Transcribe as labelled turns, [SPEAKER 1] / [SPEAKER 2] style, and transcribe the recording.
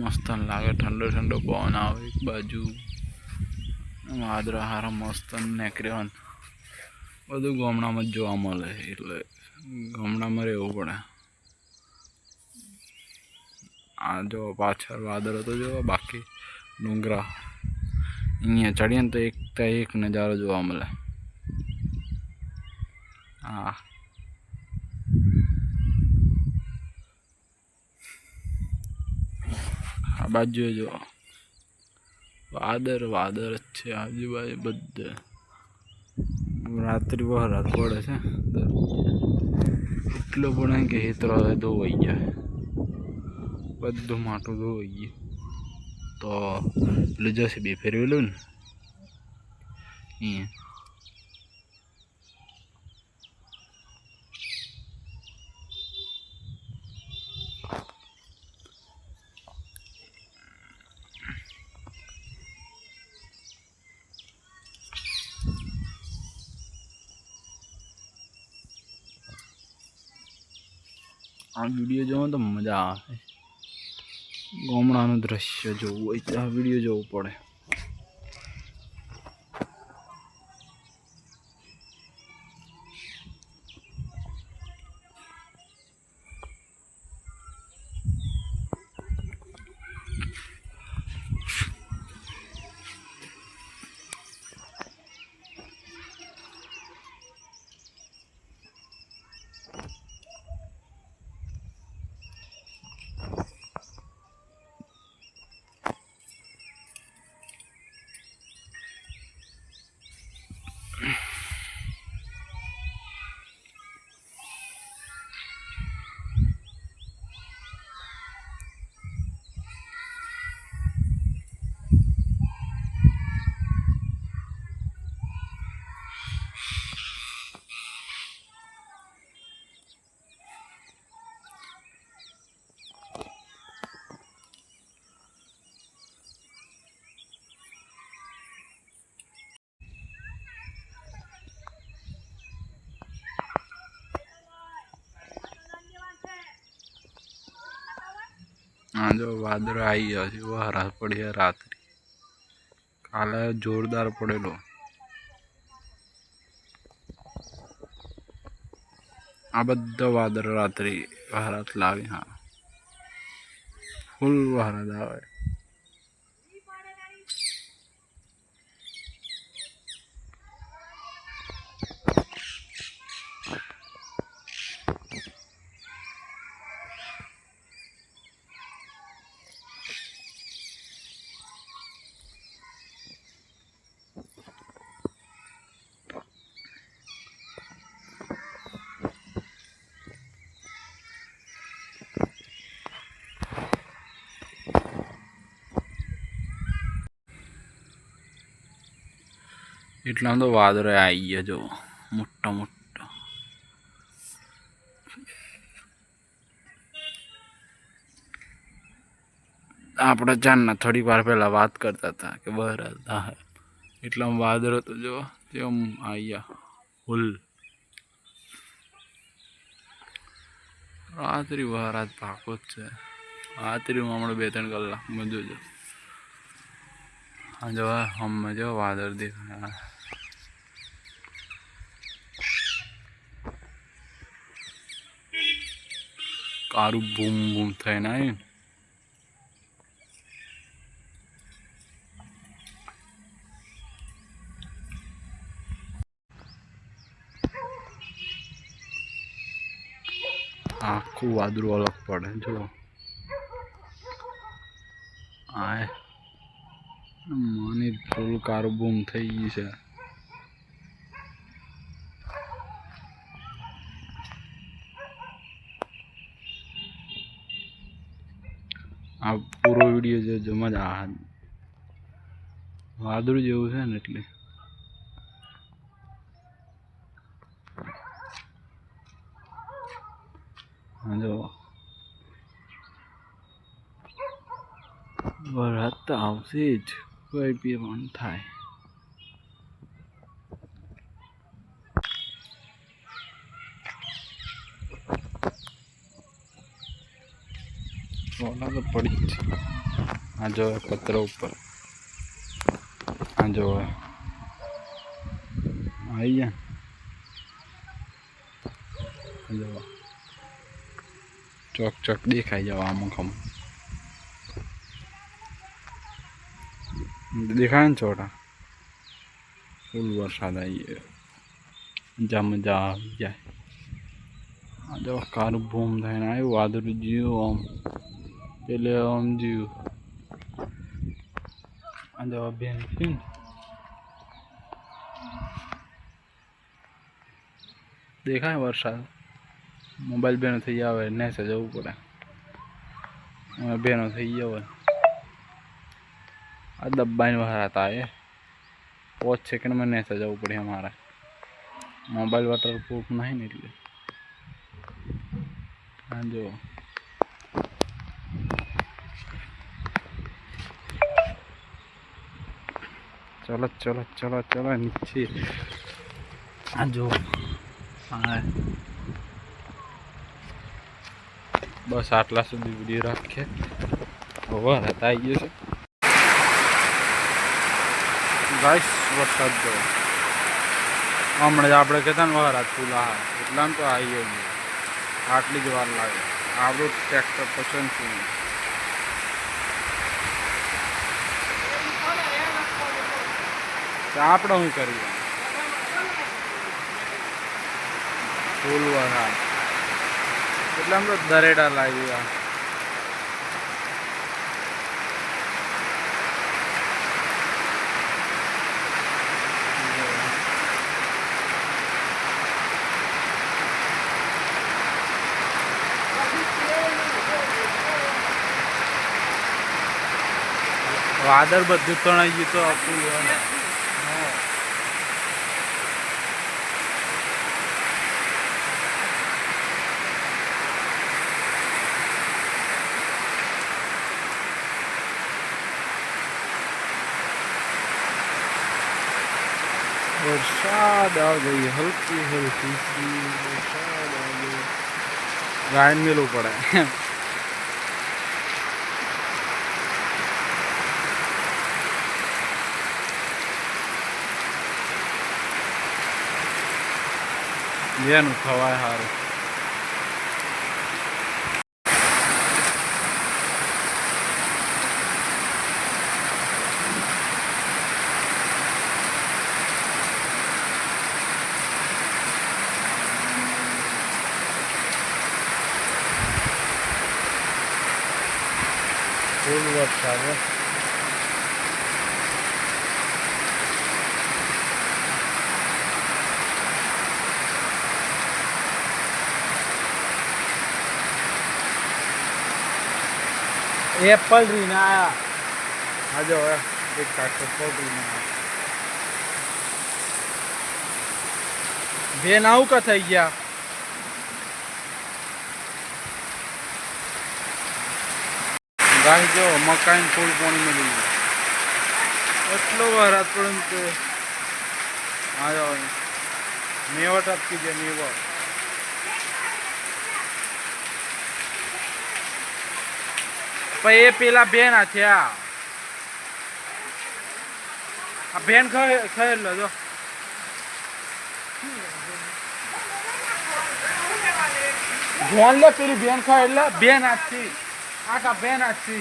[SPEAKER 1] मस्त लागे ठंडो ठंडो पवन आवे एक बाजू वादरा हारा मस्त नेकर्या बधु गामड़ा में जोवा मळे एटले गामड़ा में रहेवुं पड़े। आ जो पाछळ वादळ तो जो बाकी डूंगरा अहींया चढ़ीए तो एक नजारो जोवा मळे। हाँ आ बाजू जो वादर वादर है आजूबाजू बधे रात्रि वहरात पड़े छे એટલો પણ કે હેતરો ધોવાઈ ગયા બધું માટું ધોવાઈ ગયું તો પેલું જશે બે ફેરવેલું ને અહીંયા आ वीडियो जो तो मजा आवे गामडानुं दृश्य जोवुं होय तो आ वीडियो जोवुं पड़े। हाँ जो वादळ आई गया छे वहरात पड़ी है रात्रि काले जोरदार पड़ेलो आ बधा वादळ रात्रि वहरात लागे। हाँ फूल वहरात आवे एटला तो वादळ आई गया जो मोटा मोटा। आपड़ा चांदना थोड़ी वार पहला बात करता था कि वहरात है एटला वादळ तो जो आई गया फूल रात्रि वहरात पाको छे रात्रि में हमने 2-3 कलाक में जो हाँ जो हम जो वादळ देखा कारू बूम बूम थे ना आखू वादरू अलग पड़े जो आए मानी फूल कारू बूम थी गई है। आ पूरो वीडियो जो मजा आ वादळू जेवुं छे ने એટલે हाँ जो वरसाद तो आवशे ज कोई पीवन थाय। ચોટા તો પડી જ છે. આ જો પત્ર ઉપર આ જો આવી ગયા જો ચોક ચોક દેખાઈ જાવ અમુક અમુક દેખાય ને ચોટા. ફૂલ વરસાદ આવી ગયો. મજા આવી જાય. આ જો કારું બૂમ થઈને આવ્યું વાદળું જીવું આમ પેલે આમ જીવું. આ જો બેન દેખાય વરસાદ. મોબાઈલ બેનો થઈ આવે નેસે જવું પડે. બેનો થઈ ગયો હોય આ દબ્બાઈને બહાર હતા એ 5 સેકન્ડમાં નેસે જવું પડે અમારે. મોબાઈલ વોટરપ્રૂફ નહીં ને એટલે. હા જો ચલો ચલો ચલો ચલો નીચે. આ જો હા બસ આટલા સુધી વિડીયો રાખીએ. હવે હતા આવી ગયો છે ગાઈસ વરસાદ જો. હમણાં જ આપણે કહેતા ને વરાત ફૂલા એટલામ તો આવી ગયું. આટલી જ વાર લાગે. આપણું ટ્રેક્ટર પસંદ છે. આપણે શું કરીએ ફૂલ વરસાદ એટલે આમ તો દરેડા લાવી. વાદળ બધું તણાઈ ગયું તો ફૂલ वरसाद आ गई हल्की हल्की सी वरसाद आ गई. गायन मिलવું પડે. જેનું ખવાય સારું. ફૂલ વરસાદ एप्पल रीन आया. आ जाओ एक काट एप्पल रीन आया. बेन आऊ का थी गया. गाय जो मकाई फूल पानी में ली एटलो वरात पड़े. आ जाओ मेवट आपकी जे मेवट ये पेला बेन आ बेन खाए लो जो जोन ले पेली बेन खाए बेन आखी आका बेन आखी